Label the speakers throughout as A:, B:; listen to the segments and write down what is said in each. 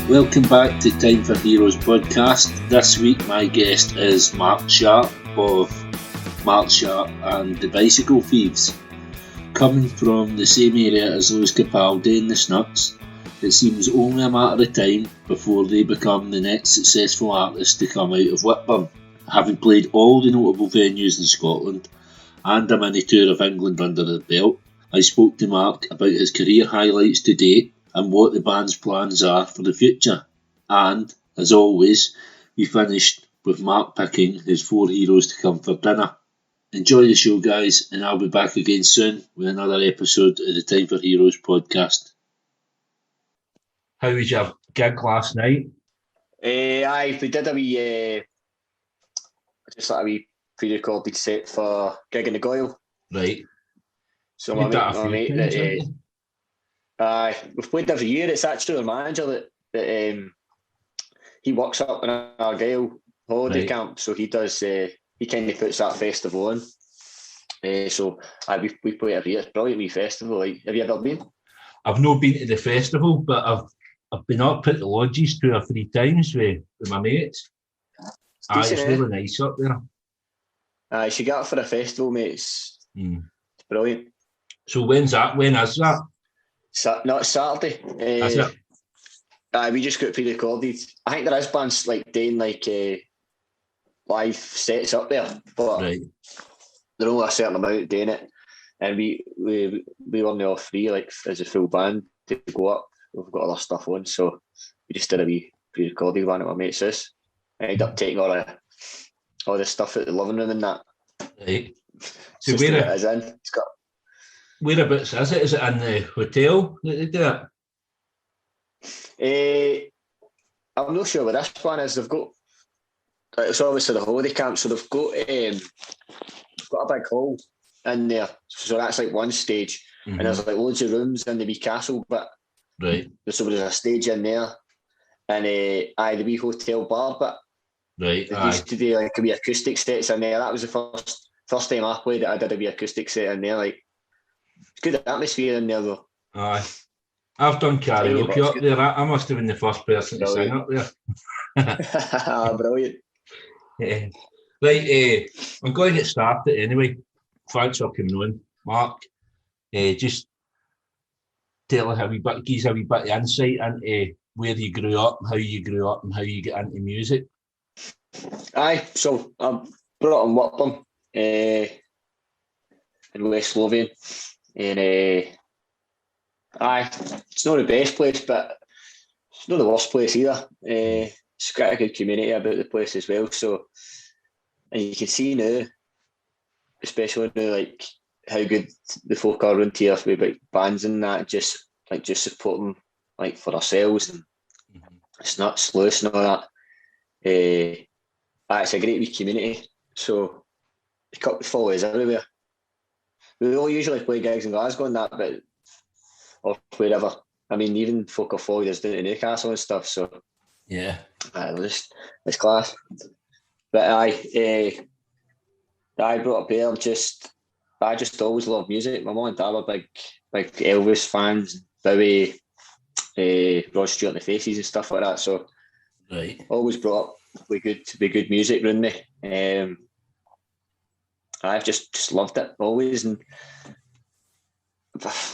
A: Welcome back to Time for Heroes podcast. This week my guest is Mark Sharp of Mark Sharp and the Bicycle Thieves. Coming from the same area as those Capaldi and the Snuts, it seems only a matter of time before they become the next successful artist to come out of Whitburn. Having played all the notable venues in Scotland and a mini tour of England under their belt, I spoke to Mark about his career highlights to date and what the band's plans are for the future. And, as always, we finished with Mark picking his 4 heroes to come for dinner. Enjoy the show, guys, and I'll be back again soon with another episode of the Time for Heroes podcast. How was your gig last night?
B: We did a wee, just like a wee pre-recorded set for Gig in the Goyle.
A: Right.
B: So my mate, we've played every year. It's actually the manager that he works up in our Gale holiday camp, so he does. He kind of puts that festival on. So we play every year. It's a brilliant wee festival. Like, have you ever been?
A: I've not been to the festival, but I've been up at the lodges 2 or 3 times with my mates. It's really nice up there.
B: You should get up for the festival, mate. It's brilliant.
A: So when's that? When is that?
B: Not Saturday.
A: Is it?
B: We just got pre-recorded. I think there is bands like doing like live sets up there, but they're only a certain amount doing it. And we were all free, like as a full band, to go up. We've got other stuff on, so we just did a wee pre-recorded one at my mate's house. I ended up taking all the stuff out the living room and that.
A: Right. So whereabouts is it? Is it in the hotel that they do
B: it? I'm not sure where this one is. They've got, it's obviously the holiday camp, so they've got a big hall in there. So that's like one stage, and there's like loads of rooms in the wee castle bit.
A: Right.
B: So there's a stage in there, and the wee hotel bar bit.
A: Right.
B: They used to do like a wee acoustic sets in there. That was the first time I played it. I did a wee acoustic set in there. Like, it's good atmosphere in there though.
A: Aye. I've done karaoke up there. I must have been the first person to sing up there.
B: Brilliant.
A: Yeah. Right, I'm going to get started anyway. Thanks for coming on, Mark. Just tell us a wee bit of insight into where you grew up, how you grew up, and how you get into music.
B: Aye, so I'm brought up in Whitburn, in West Lothian, and it's not the best place, but it's not the worst place either. It's got a good community about the place as well. So, and you can see now, especially now, like how good the folk are around here with like bands and that, just supporting like for ourselves and Snuts, Loose and all that. It's a great wee community. So the cup follows everywhere. We all usually play gigs in Glasgow and that, but or wherever. I mean, even folk are followed us down to Newcastle and stuff. So
A: yeah,
B: it's class. But I brought up here. I just always loved music. My mum and dad were big Elvis fans, Bowie, Rod Stewart and the Faces and stuff like that. So always brought up with good music around me. I've just loved it always. And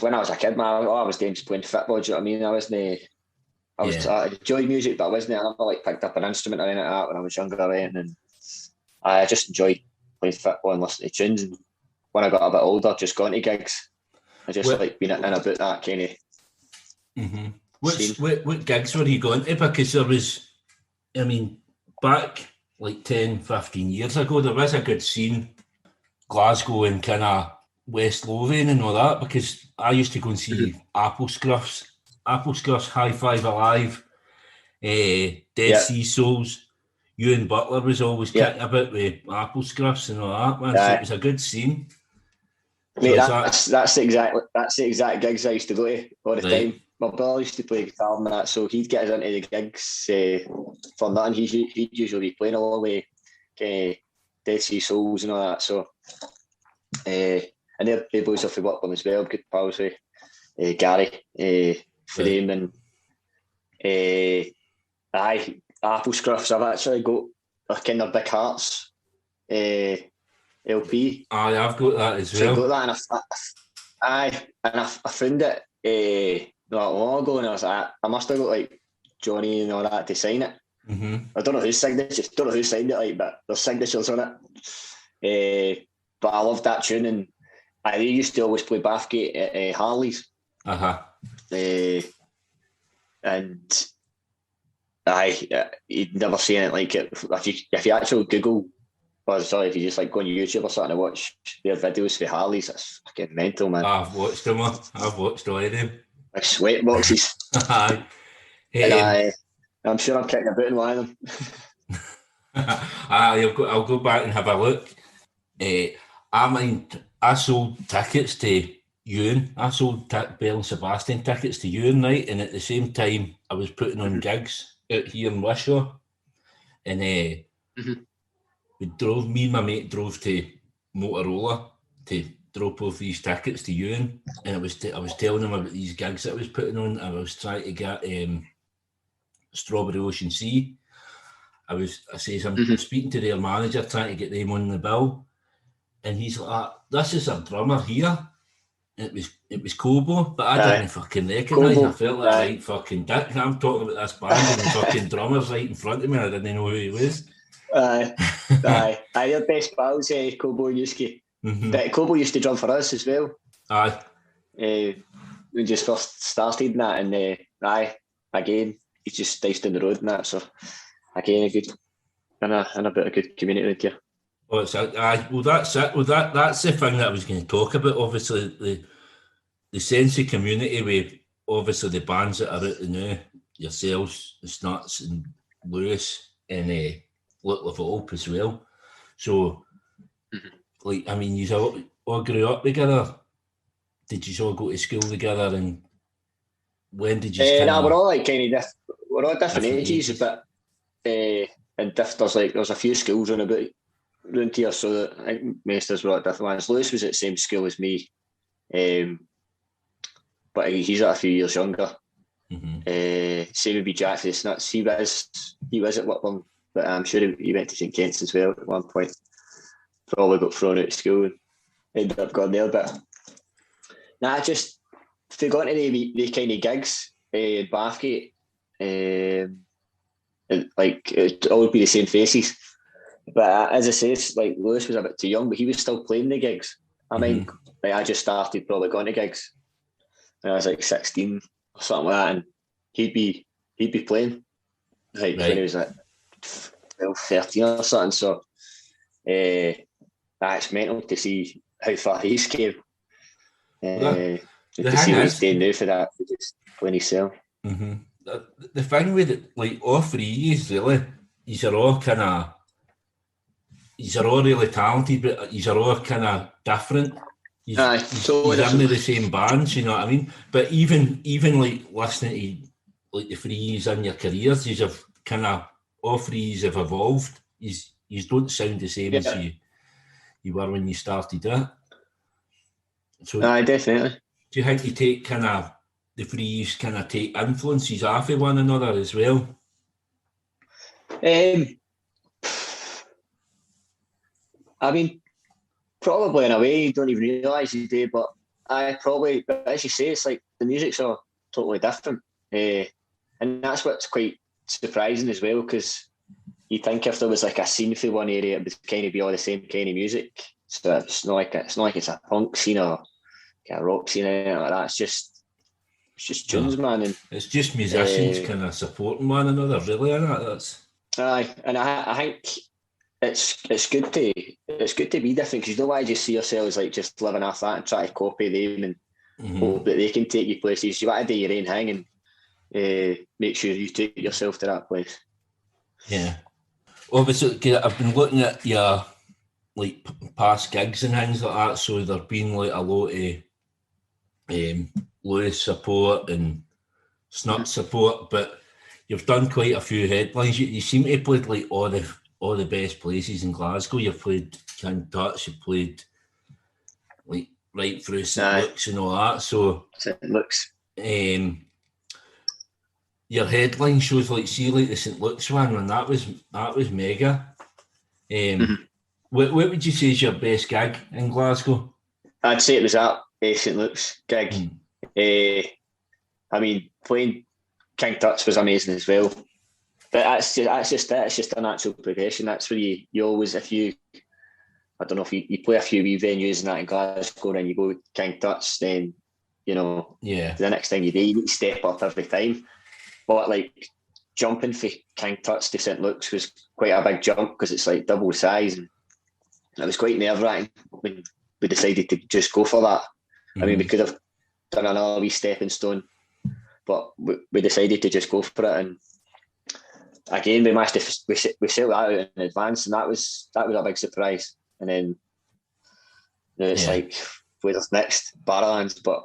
B: when I was a kid, I was doing just playing football. Do you know what I mean? I enjoyed music, but I never like picked up an instrument or anything like that when I was younger, right? And I just enjoyed playing football and listening to tunes. And when I got a bit older, just going to gigs. I just like being in about that kind of.
A: Mm-hmm. What gigs were you going to? Because there was, I mean, back like 10, 15 years ago, there was a good scene, Glasgow and kind of West Lothian and all that, because I used to go and see Apple Scruffs, High Five Alive, Dead Sea Souls. Ewan Butler was always kicking about with Apple Scruffs and all that, man. So it was a good scene.
B: Mate, that's the exact gigs I used to go to all the time. My brother used to play guitar and that, so he'd get us into the gigs for nothing. He'd usually be playing along with Dead Sea Souls and all that. So, and they're boys off the Whitburn as well, good pals with Gary, Frame and Aye, Apple Scruffs. I've actually got a kind of Big Hearts LP.
C: Aye, I've got that as well.
B: So I got that, and I found it not long ago, and I was like, I must have got like Johnny and all that to sign it.
C: Mm-hmm.
B: I don't know who signed it, like, but there's signatures on it. But I loved that tune, and they used to always play Bathgate at Harley's. And you'd never seen it like it. If you actually Google, if you just like go on YouTube or something and watch their videos for Harley's, it's fucking mental, man.
C: I've watched them. I've watched all of them.
B: Like sweat boxes.
C: Aye.
B: I'm sure I'm kicking about in one of them.
C: I'll go back and have a look. I sold tickets to Ewan. I sold Bell and Sebastian tickets to Ewan, right? And at the same time, I was putting on gigs out here in Wishaw. And me and my mate drove to Motorola to drop off these tickets to Ewan. And I was telling him about these gigs that I was putting on. I was trying to get Strawberry Ocean Sea. I'm speaking to their manager, trying to get them on the bill. And he's like, this is a drummer here. It was Kobo, but I didn't fucking recognise. I felt like a right fucking dick. I'm talking about this band and the fucking drummer's right in front of me. I didn't know who he was.
B: Your best pals, Kobo and Yusuke. But Kobo used to drum for us as well.
C: Aye.
B: We just first started in that, and again, he's just diced down the road and that. So again, a good and a bit of good community right here.
C: Oh, that's it. That's the thing that I was going to talk about. Obviously, the sense of community with obviously the bands that are out now, yourselves, the Snuts and Lewis and Little Volp as well. So, you all grew up together. Did you all go to school together? And when did you?
B: We're all like we're all different ages, but and there's a few schools around here, so I think most of us were at different ones. Lewis was at the same school as me, but he's at a few years younger. Same would be Jack for the Snuts. He was at Whitburn, but I'm sure he went to St Kent's as well at one point. Probably got thrown out of school and ended up going there. But just if they got into the kind of gigs in Bathgate, it'd always be the same faces. But as I say, like Lewis was a bit too young, but he was still playing the gigs. I just started probably going to gigs when I was like 16 or something like that, and he'd be playing when he was like 12, 13 or something. So it's mental to see how far he's came. To see what he's doing now for that, just playing himself.
C: The thing with it, like all three years, really, these are all really talented, but these are all kind of different. He's in the same bands, you know what I mean? But even like listening to like the three years in your careers, you have kind of all three years have evolved. You don't sound the same as you were when you started it. So
B: definitely.
C: Do you think you take kind of the three years kind of take influences off of one another as well?
B: I mean, probably in a way you don't even realise you do, but but as you say, it's like the music's all totally different. And that's what's quite surprising as well, because you think if there was like a scene for one area, it would kind of be all the same kind of music. So it's not like it's a punk scene or a rock scene or anything like that. It's just tunes, man. And
C: it's just musicians kind of supporting one another, really, isn't it? That's
B: and I think it's good to be different, because you don't want to just see yourselves like just living off that and try to copy them and hope that they can take you places. You want to do your own thing and make sure you take yourself to that place.
C: Yeah. Obviously, I've been looking at your like past gigs and things like that, so there've been like a lot of Lewis support and Snuts support, but you've done quite a few headlines. You seem to have played like all the best places in Glasgow. You've played King Tut's, you've played like right through St Luke's and all that. So
B: St Luke's.
C: your headline shows like the St Luke's one, and that was mega. What would you say is your best gig in Glasgow?
B: I'd say it was that St Luke's gig. I mean, playing King Tut's was amazing as well. But that's just it. It's just a natural progression. That's where you always, if you, I don't know, if you play a few wee venues and that in Glasgow and you go with King Tut's, then, the next time you do, you need to step up every time. But like jumping for King Tut's to St Luke's was quite a big jump because it's like double the size, and it was quite nerve-wracking when we decided to just go for that. I mean, we could have done another wee stepping stone, but we decided to just go for it. And again, we managed to we set that out in advance, and that was a big surprise. And then it's like, where's next? Barrowlands, but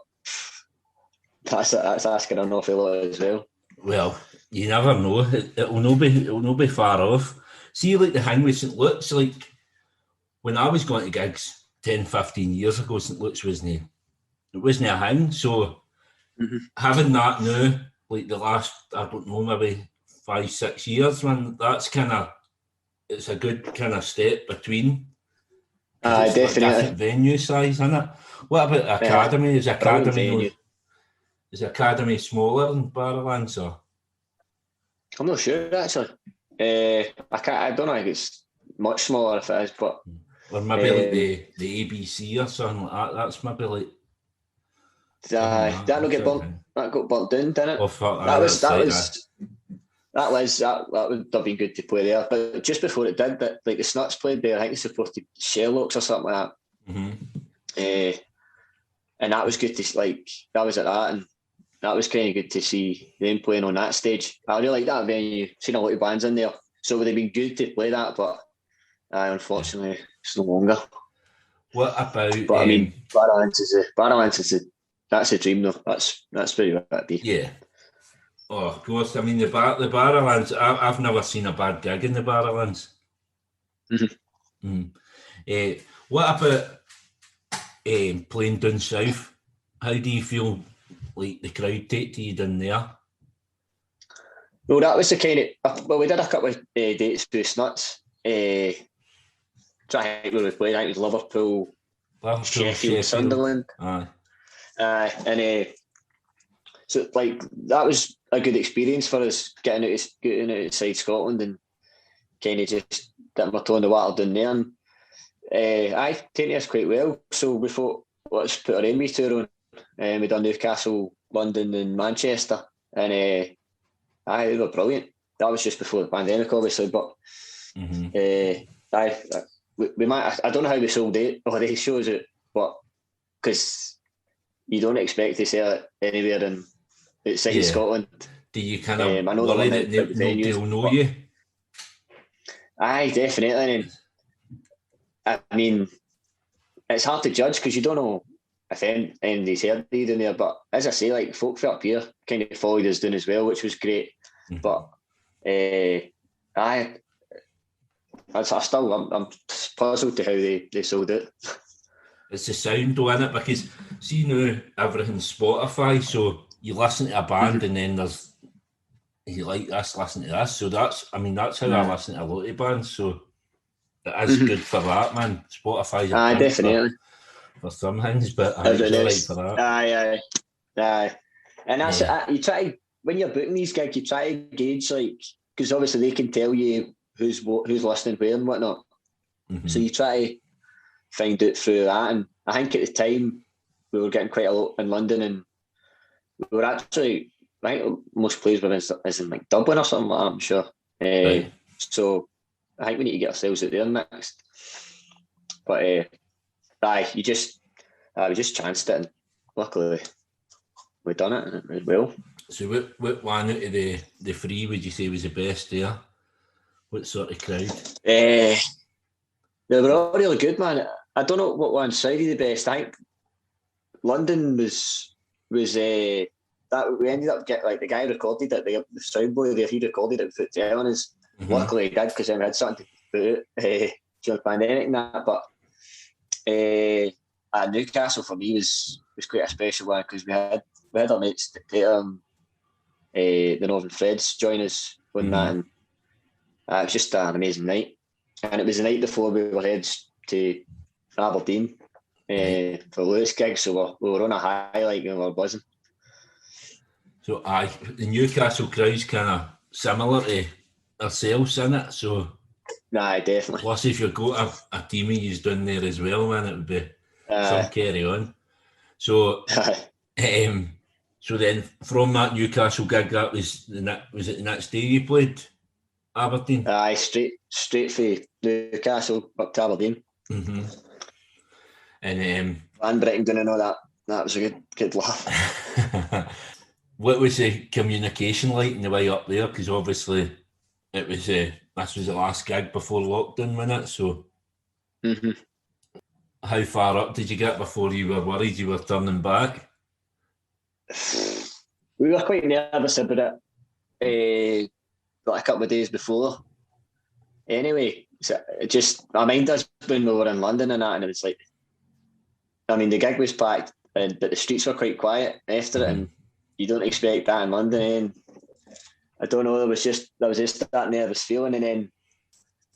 B: that's asking an awful lot as well.
C: Well, you never know. It will not be far off. See, like the thing with St Luke's, like when I was going to gigs 10, 15 years ago, St Luke's wasn't a thing. So having that now, like the last, I don't know, maybe 5-6 years, man, that's it's a good kind of step between. It's
B: definitely.
C: Like different venue size, isn't it? What about Academy? Is Academy smaller than Barrowlands, or?
B: I'm not sure actually. I don't know if it's much smaller if it is, but
C: or maybe like the ABC or something like that. That's maybe like
B: that got burnt down, didn't it?
C: Oh, fuck,
B: that would have been good to play there. But just before it did, that like the Snuts played there, I think they supported Sherlock's or something like that. And that was good to that was at that, and that was kind of good to see them playing on that stage. I really like that venue. Seen a lot of bands in there, so it would have been good to play that, but unfortunately, it's no longer.
C: What about?
B: But I mean, Barrowlands that's a dream though. That's where you want to be.
C: Yeah. Oh, of course. I mean, the Barrowlands. I've never seen a bad gig in the Barrowlands. What about playing down south? How do you feel like the crowd take to you down there?
B: Well, that was the kind of... Well, we did a couple of dates with Snuts. Trying to think where we played. I think it was Liverpool, Sheffield, Sunderland. So like that was a good experience for us getting outside Scotland and kind of just dipping my toe in the water down there. And I taken us quite well. So we thought, let's put our enemy tour on. We done Newcastle, London, and Manchester, and they were brilliant. That was just before the pandemic, obviously, but we might. I don't know how we sold all these shows out, but because you don't expect to sell it anywhere outside Scotland.
C: Do you kind of worry that nobody will know you?
B: Aye, definitely. And I mean, it's hard to judge because you don't know if anybody's heard you down there. But as I say, like folk from up here kind of followed us down as well, which was great. But I'm puzzled to how they sold it.
C: It's the sound though, isn't it? Because see now everything's Spotify, so you listen to a band and then there's you like this, listen to this. So that's how I listen to a lot of bands. So it is good for that, man. Spotify's a
B: definitely
C: for some things, but I think you're right for that.
B: Aye. And that's you try to, when you're booking these gigs, you try to gauge because obviously they can tell you who's listening where and whatnot. So you try to find out through that. And I think at the time we were getting quite a lot in London, and we were actually, I think most places were in like Dublin or something like that, I'm sure.
C: Right.
B: So I think we need to get ourselves out there next. But we just chanced it, and luckily we done it, and it went well.
C: So what one out of the three would you say was the best there? What sort of crowd?
B: They were all really good, man. I don't know what one sounded the best. I think London was that we ended up getting, like, the guy recorded it, the sound boy there, he recorded it without telling us. Luckily he did, because then we had something to put out during the pandemic and that. But Newcastle for me was quite a special one, because we had our mates the Northern Threads join us on that, and it was just an amazing night. And it was the night before we were headed to Aberdeen for Lewis gig, so we were on a high, like, we were buzzing.
C: So the Newcastle crowd's kind of similar to ourselves, isn't it? So
B: definitely.
C: Plus, if you've got a team of yous down there as well, man, it would be some carry on. So, so then from that Newcastle gig, was it the next day you played Aberdeen?
B: Straight for Newcastle up to Aberdeen.
C: And
B: Van Brettington and all that. That was a good laugh.
C: What was the communication like in the way up there? Because obviously it was this was the last gig before lockdown, wasn't it? So how far up did you get before you were worried you were turning back?
B: We were quite nervous about it like a couple of days before. Anyway, so it just reminded us when we were in London and that, and it was like, I mean, the gig was packed, but the streets were quite quiet after it, and you don't expect that in London. And I don't know, there was just that nervous feeling, and then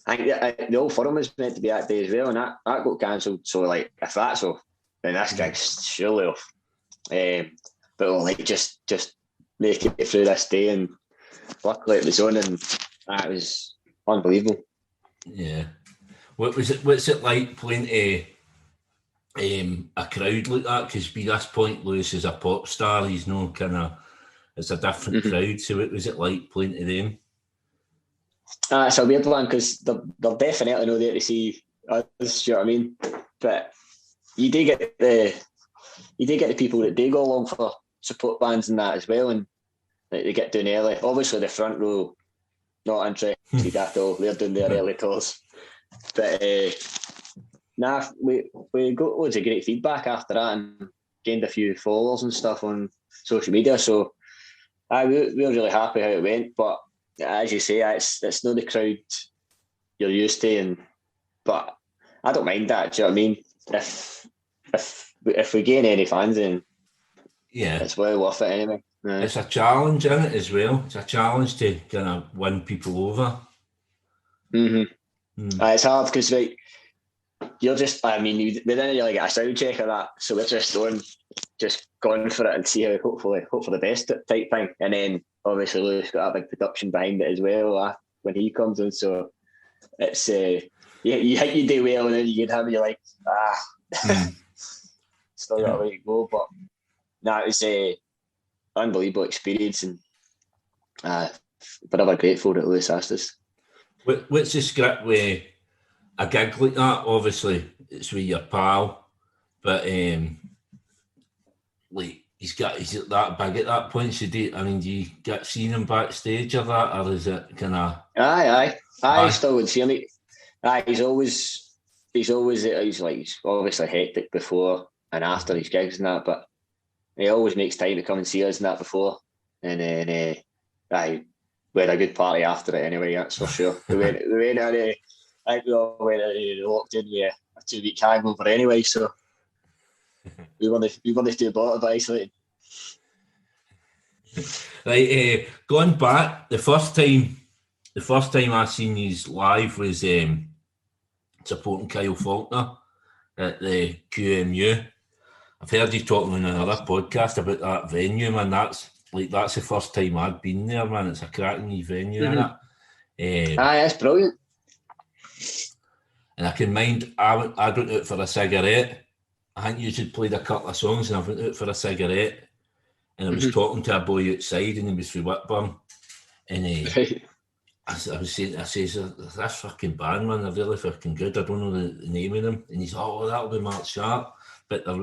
B: I think the Old Firm was meant to be that day as well, and that got cancelled. So, like, if that's off, then this gig's surely off. But we'll, like, just make it through this day, and luckily it was on, and that was unbelievable. Yeah.
C: What's it like playing to a crowd like that? Because by this point, Lewis is a pop star. He's no kind of, it's a different crowd. So what was it like playing to them?
B: It's a weird one because they're definitely not there to see us. You know what I mean? But you do get the people that do go along for support bands and that as well, and like, they get down early. Obviously, the front row not interested at all. They're doing their early tours. But we got loads of great feedback after that and gained a few followers and stuff on social media. So we were really happy how it went. But as you say, it's not the crowd you're used to, but I don't mind that. Do you know what I mean? If we gain any fans, then it's well worth it anyway.
C: It's a challenge, isn't it, as well? It's a challenge to kind of win people over.
B: It's hard because, like, you're just, I mean, we didn't really get a sound check of that, so we're just going for it and see how, hopefully hope for the best type thing. And then obviously Lou's got a big production behind it as well when he comes in, so it's you think you do well, and then you get him and you're like, still got a way to go. But no, it was a unbelievable experience, and forever grateful that Lewis asked us.
C: What's the script with a gig like that? Obviously, it's with your pal, but like he's that big at that point. So do you get seen him backstage or that, or is it kind of?
B: Aye. Still would see him. He's obviously hectic before and after his gigs and that, but he always makes time to come and see us and that before. And then we had a good party after it anyway, that's for sure. we went out, I think we all went out locked in with a 2-week hangover anyway, so we won the two bottom isolated.
C: Right, going back, the first time I seen you live was supporting Kyle Falconer at the QMU. I've heard you talking on another podcast about that venue, man. That's the first time I'd been there, man. It's a cracking venue, isn't it?
B: That's brilliant.
C: And I can mind, I went out for a cigarette. I think you had played a couple of songs, and I went out for a cigarette, and I was talking to a boy outside, and he was from Whitburn, and I says, this fucking band, man, they're really fucking good. I don't know the name of them, and he's, that'll be Mark Sharp. But there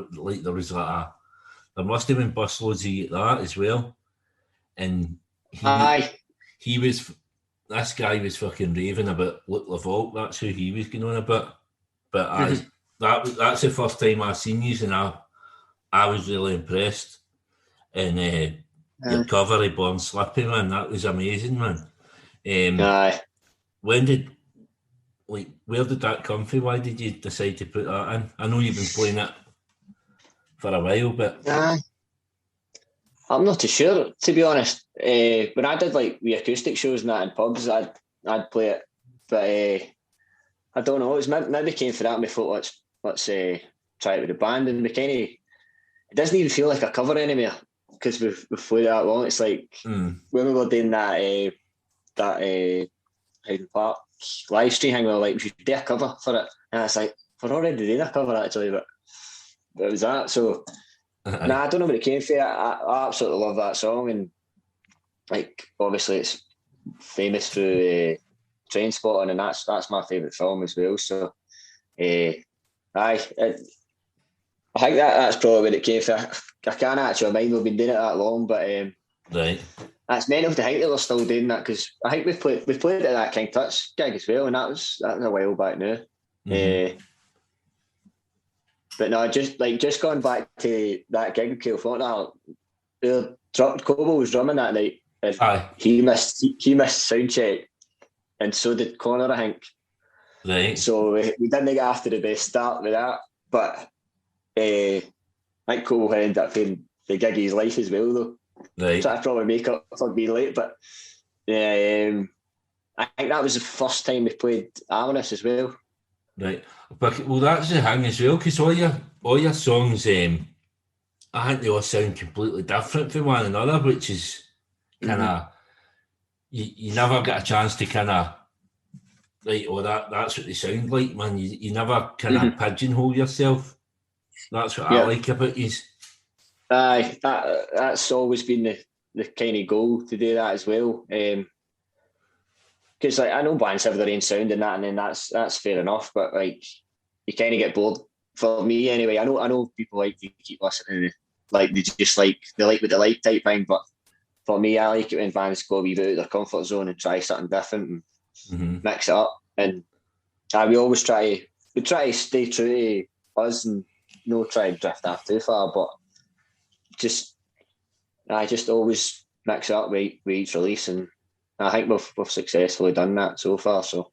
C: was there must have been busloads of that as well, and this guy was fucking raving about Luke LaVault. That's who he was going on about. But that's the first time I seen you, and I was really impressed. And your cover of Born Slippy, man, that was amazing, man. Where did that come from? Why did you decide to put that in? I know you've been playing it for a while, but
B: I'm not too sure, to be honest. When I did like the acoustic shows and that in pubs, I'd play it, but I don't know. It was maybe came for that, and we thought let's try it with the band, and we kind of, it doesn't even feel like a cover anymore because we've played it that long. It's like when we were doing that Hyde Park live stream thing, we were like, we should do a cover for it, and it's like we're already doing a cover actually, but it was that. So I don't know where it came from. I absolutely love that song, and like obviously it's famous through Trainspotting, and that's my favourite film as well. So I think that's probably where it came from. I can't actually mind we've been doing it that long, but
C: right.
B: That's mental to think that they're still doing that, because I think we've played at that King Tut's gig as well, and that was a while back now. But no, just going back to that gig with Kyle Falconer, Cobo was drumming that night, and he missed sound check, and so did Connor, I think.
C: Right.
B: So we didn't get after the best start with that, but I think Cobo ended up playing the gig of his life as well, though.
C: Right.
B: Try to probably make up for being late, but I think that was the first time we played Amorous as well.
C: Right, but well, that's the thing as well, because all your songs, I think they all sound completely different from one another, which is kind of you never get a chance to kind of like, that's what they sound like, man. You never kind of pigeonhole yourself. That's what I like about you.
B: Aye, that's always been the kind of goal, to do that as well. Because like I know bands have their own sound and that, and then that's fair enough. But like you kind of get bored. For me, anyway, I know people like to keep listening to, like they like what they like type thing. But for me, I like it when bands go a wee bit out of their comfort zone and try something different and mix it up. And we always try to stay true to us and no try and drift off too far. But just always mix it up with each release, and I think we've successfully done that so far. So,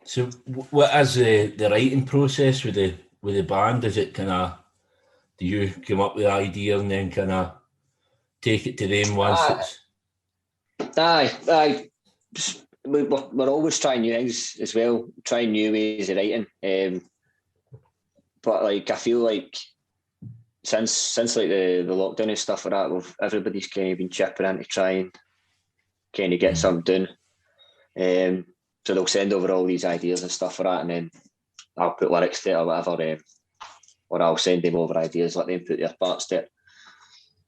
C: So what is the writing process with the band? Is it kind of, do you come up with the idea and then kind of take it to them once it's?
B: We're always trying new things as well, trying new ways of writing. But like I feel like since like the lockdown and stuff like that, everybody's kind of been chipping in to try and kind of get something done. So they'll send over all these ideas and stuff like that, and then I'll put lyrics to it or whatever, or I'll send them over ideas, let them put their parts to it.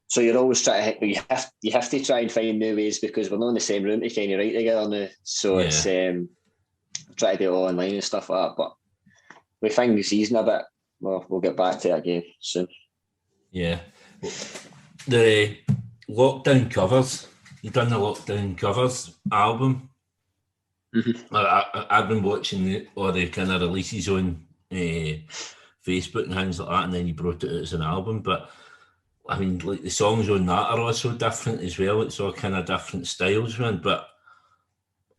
B: So you're always trying to, you have to try and find new ways, because we're not in the same room to kind of write together now. So it's try to do it all online and stuff like that. But we find the season a bit. Well, we'll get back to it again soon.
C: Yeah, the lockdown covers. You've done the lockdown covers album. I've been watching all the kind of releases on Facebook and things like that, and then you brought it out as an album. But I mean, like the songs on that are also different as well. It's all kind of different styles, man. But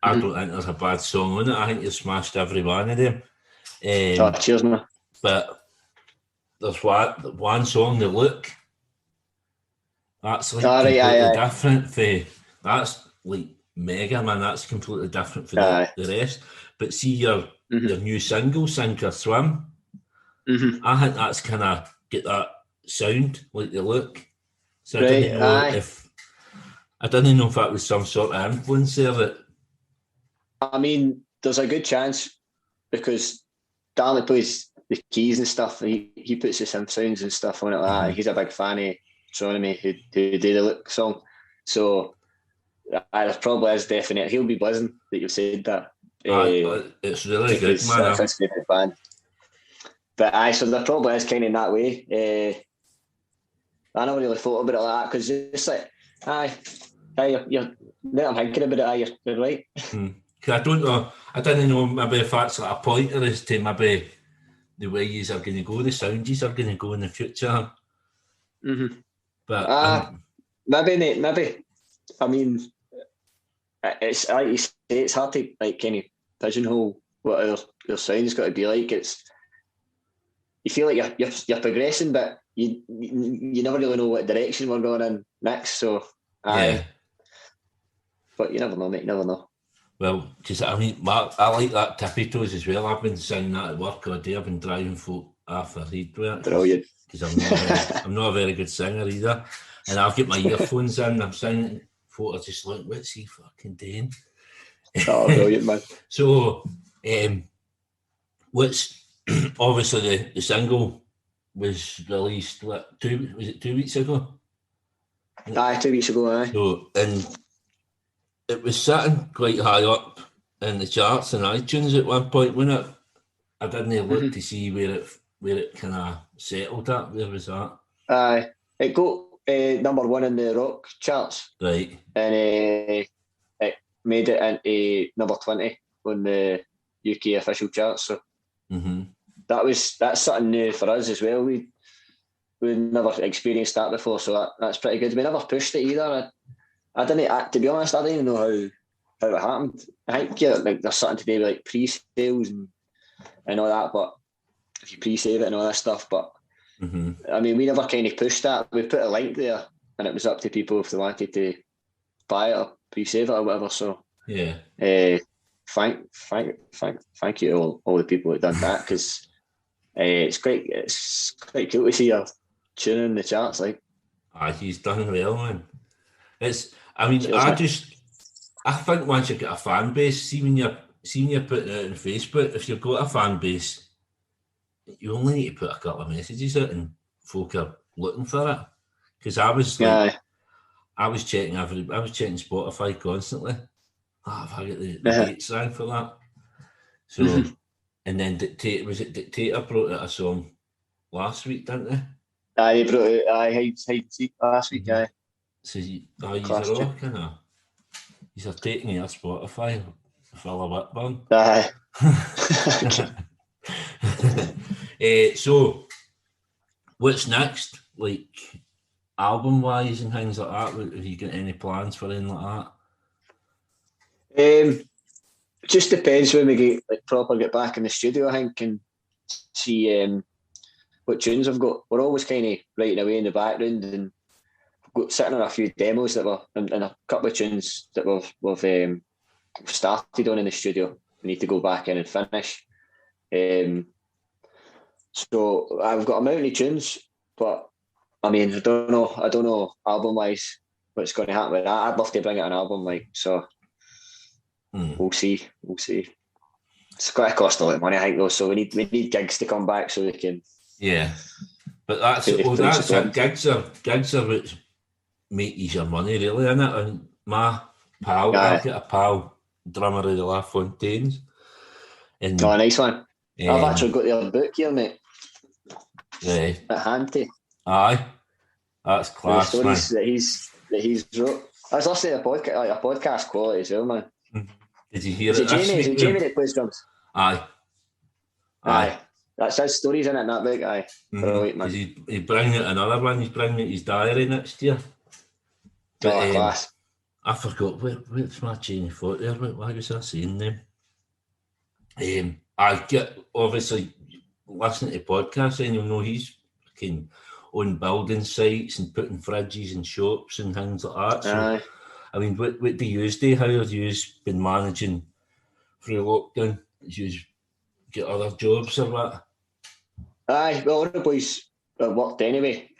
C: I don't think there's a bad song on it. I think you smashed every one of them.
B: Cheers, man.
C: But there's one song, The Look. That's like completely different. That's like mega, man. That's completely different from the rest. But see your new single, Sink or Swim. I think that's kind of get that sound like The Look. So I didn't know if that was some sort of influence there. That
B: I mean, there's a good chance, because Darley plays the keys and stuff. He puts the synth sounds and stuff on it like that. He's a big fan of Astronomy who did the Look song. So there probably is definite. He'll be buzzing that you've said that.
C: It's really good, man.
B: That's his favourite band. But so there probably is kind of in that way. I never really thought about it like that, because it's like, you're now I'm thinking about it, you're right.
C: I don't know. I didn't know maybe if that's like a pointer as to maybe the way you are going to go, the sound you are going to go in the future. But
B: maybe. I mean, it's like you say, it's hard to like kind of pigeonhole what your sound's got to be like. You feel like you're progressing, but you never really know what direction we're going in. next. So,
C: yeah.
B: But you never know, mate. You never know.
C: Well, because I mean, I like that Tippy Toes as well. I've been singing that at work all day. I've been driving folk off their head with it.
B: Brilliant.
C: Because I'm not a very good singer either. And I've got my earphones in, I'm singing, folk are just like, what's he fucking doing?
B: Oh, brilliant, man.
C: So, what's obviously the single was released, was it 2 weeks ago?
B: Aye, 2 weeks ago, aye.
C: So, and it was sitting quite high up in the charts and iTunes at one point, wasn't it? I didn't look to see where it kind of settled at. Where was that?
B: Aye, it got number 1 in the rock charts.
C: Right.
B: And it made it into number 20 on the UK official charts. So that's something new for us as well. We never experienced that before, so that's pretty good. We never pushed it either. I didn't, to be honest, I didn't even know how it happened. I think like there's something to do with like pre-sales and all that, but if you pre-save it and all that stuff, but I mean, we never kind of pushed that. We put a link there and it was up to people if they wanted to buy it or pre-save it or whatever. So
C: yeah,
B: thank you to all the people that done that, because it's quite cool to see your tune in the charts. Like,
C: he's done well, man. I think once you get a fan base, see when you're putting it on Facebook, if you've got a fan base, you only need to put a couple of messages out and folk are looking for it. Because I was checking Spotify constantly. Have I got the dates wrong for that? So, and then Dictator brought out a song last week, didn't they?
B: Aye, they brought out Hide and Seek last week, aye.
C: So he's all kind of, he's taking your Spotify, fella Whitburn.
B: Aye.
C: So, what's next? Like, album-wise and things like that? Have you got any plans for anything like
B: that? Just depends when we get back in the studio, I think, and see what tunes I've got. We're always kind of writing away in the background, and got sitting on a few demos that were and a couple of tunes that we've started on in the studio. We need to go back in and finish. So I've got a mountain of tunes, but I mean, I don't know album wise what's going to happen with that. I'd love to bring out an album, like, so we'll see. It's going to cost a lot of money, I think, though. So we need gigs to come back so we can.
C: Yeah, but that's it. Gigs are what make you your money, really, isn't it? And my pal, I've got a pal, drummer of the La Fontaines. And,
B: nice one. I've actually got the other book here, mate.
C: Yeah.
B: At handy.
C: Aye. That's class,
B: the stories that he's wrote. I was listening to a podcast quality as well, man.
C: Did you hear
B: it? Is it Jamie that plays drums?
C: Aye.
B: That's his stories in it, that book, aye. Brilliant, man.
C: He's bringing out another one. He's bringing out his diary next year. But,
B: class.
C: I forgot, where's my chain of thought there? Why was I saying them? I get, obviously, listening to podcasts, and you'll know he's fucking on building sites and putting fridges in shops and things like that. So, I mean, what do you do? How have you been managing through lockdown? Do you get other jobs or what?
B: Aye, well, all the boys worked anyway.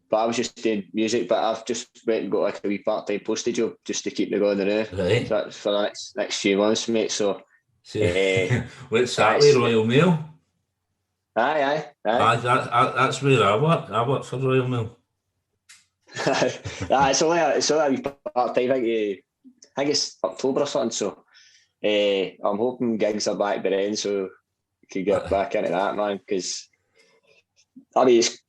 B: But I was just doing music, but I've just went and got like a wee part-time postage job just to keep me going there.
C: Right.
B: So that's for the next few months, mate. So,
C: what's that, Royal Mail?
B: Aye.
C: That's where I work. I work for Royal Mail.
B: It's only a wee part-time. I think it's October or something. So, I'm hoping gigs are back by then, so we can get back into that, man. Because I mean, it's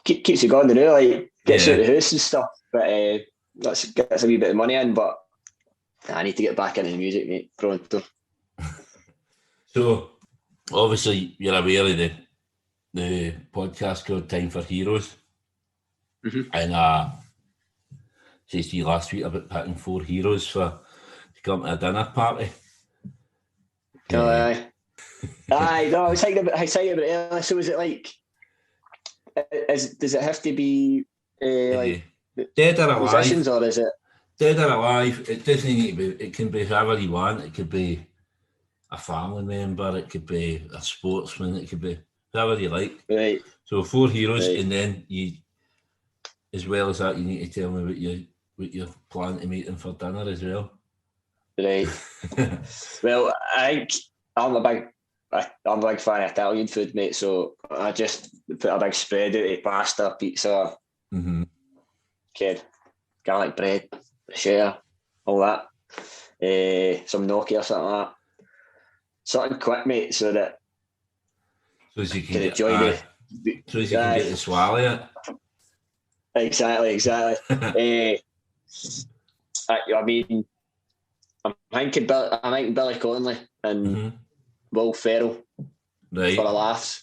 B: keeps you going to do, like, gets you out of the house and stuff, but gets a wee bit of money in, but I need to get back into the music, mate, pronto.
C: So, obviously, you're aware of the podcast called Time for Heroes, and says to you last week about picking 4 heroes to come to a dinner party.
B: Aye, no, I was thinking about it. So is it like, does it have to be like
C: Dead or alive.
B: Musicians, or is it?
C: Dead or alive. It doesn't need to be. It can be whoever you want. It could be a family member. It could be a sportsman. It could be whoever you like.
B: Right.
C: So 4 heroes, and then you, as well as that, you need to tell me what you're planning to meet them for dinner as well.
B: Right. Well, I think I'm a big fan of Italian food, mate. So I just put a big spread out of pasta, pizza, garlic bread, bruschetta, all that. Some gnocchi or something like that. Something quick, mate, so that
C: so as you can
B: enjoy
C: get to swallow it.
B: Exactly. I mean, I'm thinking Billy Connolly and Will Ferrell
C: right.
B: for a laugh.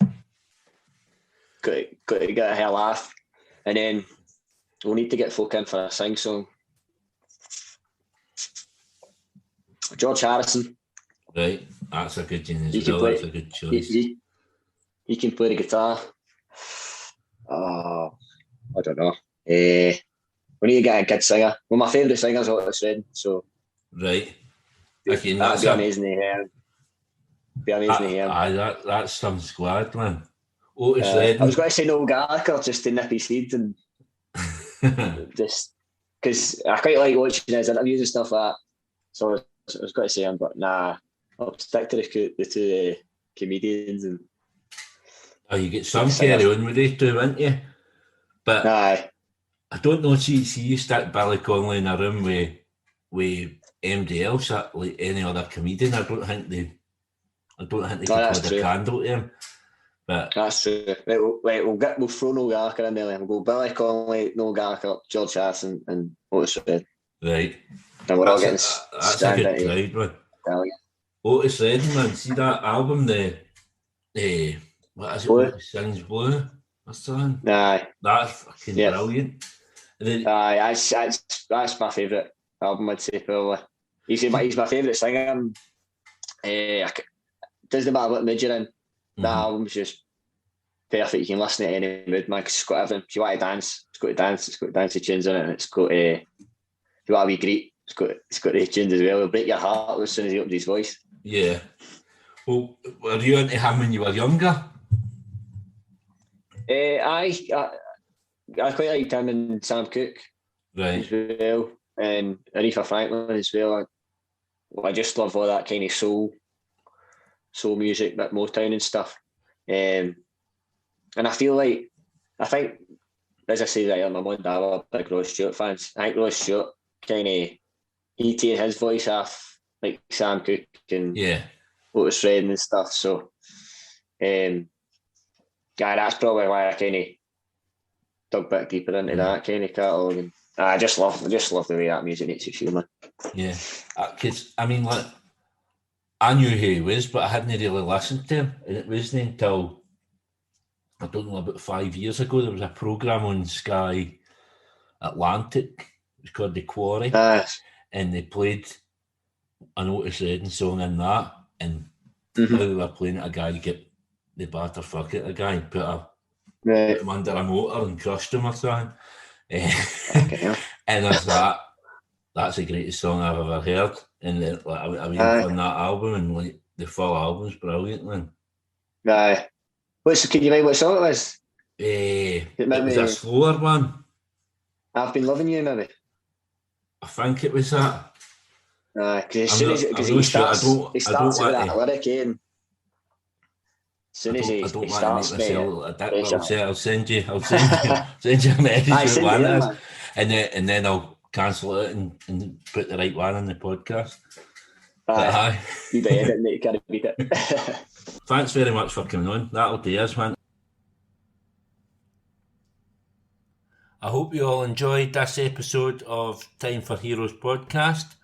B: Got to get a hell laugh, and then we'll need to get folk in for a sing song. George Harrison.
C: Right, that's a good tune as well. That's a good choice.
B: He can play the guitar. I don't know. We need to get a good singer. Well, my favourite singer is Otis Redding, so
C: right.
B: Okay, that'd be amazing to hear.
C: That's some squad, man. Otis Redding.
B: I was going to say Noel Gallagher just to nip his seed and just because I quite like watching his interviews and stuff like that. So I was going to say him, but nah, I'll stick to the two comedians. And
C: you get some carry on with it too, won't you? But
B: aye.
C: I don't know. See, you stick Billy Connolly in a room with MDL, like any other comedian. I don't think they could hold a candle to him. But
B: that's true. We'll throw Noel Gallagher in there. We'll go Billy Connolly, Noel Gallagher, George Harrison, and Otis Redding.
C: Right.
B: And we're all getting
C: that's a good crowd, man. Otis Redding, man. See that album, the what is it? Otis Sings Blue. What's the one?
B: Aye.
C: That's fucking brilliant.
B: Aye, that's my favourite album, I'd say, probably. He's my favourite singer. It doesn't matter what mood you're in. That album's just perfect. You can listen to any mood, man, because it's got everything. If you want to dance, it's got dancey tunes in it, and it's got if you want a wee greet, it's got the tunes as well. It'll break your heart as soon as he opens his voice.
C: Yeah. Well, were you into him when you were younger?
B: I quite liked him and Sam Cooke,
C: right,
B: as well, and Aretha Franklin as well. I just love all that kind of soul music, that Motown and stuff. And I think, as I say that I'm one day I'm a big Rod Stewart fans. I think Rod Stewart kind of he take his voice off like Sam Cooke and Otis Redding and stuff. So, that's probably why I kind of dug a bit deeper into that kind of catalogue. And I just love the way that music makes you feel, man.
C: Yeah, because I mean, like, I knew who he was, but I hadn't really listened to him, and it wasn't until I don't know, about 5 years ago, there was a programme on Sky Atlantic. It was called The Quarry, and they played an Otis Redding song in that, and while they were playing it, a guy get the batter fuck it, a guy put him under a motor and crushed him or something. And there's that's the greatest song I've ever heard. And on that album, and like the full album's brilliant, man.
B: Aye. Can you mind what song it was?
C: It was a slower one.
B: I've Been Loving You, maybe.
C: I think it was that.
B: Because he starts with that lyric in. As soon as he starts,
C: I'll send you a message with one is, and then I'll cancel it and put the right one in the podcast.
B: You do edit, mate. You can't beat it.
C: Thanks very much for coming on. That'll do us, man. I hope you all enjoyed this episode of Time for Heroes podcast.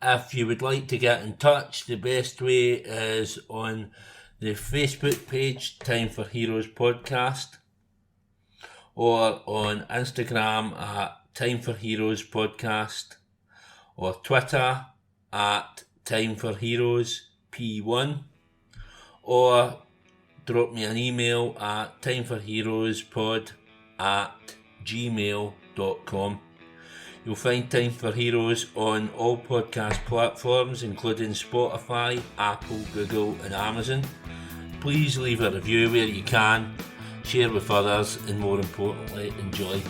C: If you would like to get in touch, the best way is on the Facebook page, Time for Heroes podcast, or on Instagram at Time for Heroes podcast, or Twitter at Time for Heroes P1, or drop me an email at timeforheroespod@gmail.com. gmail.com. You'll find Time for Heroes on all podcast platforms, including Spotify, Apple, Google and Amazon. Please leave a review where you can, share with others, and more importantly, enjoy.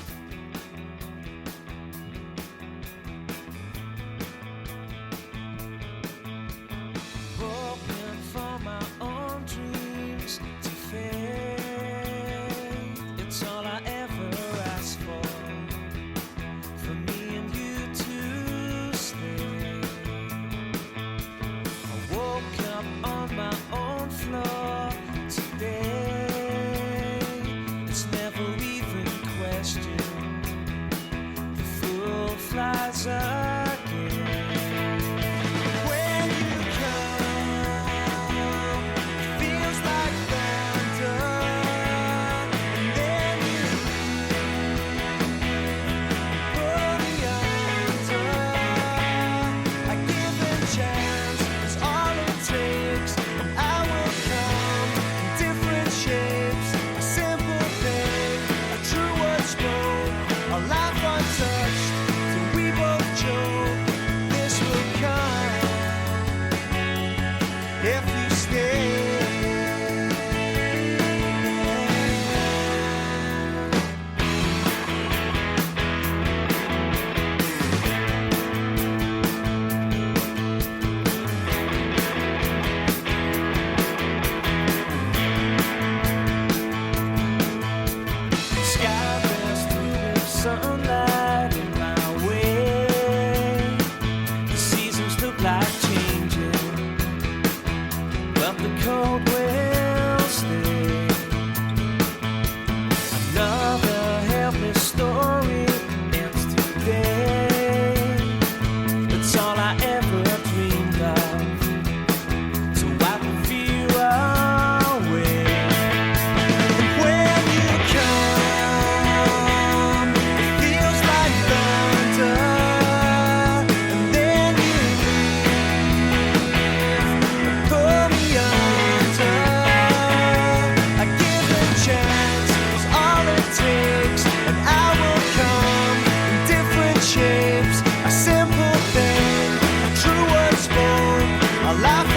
D: Life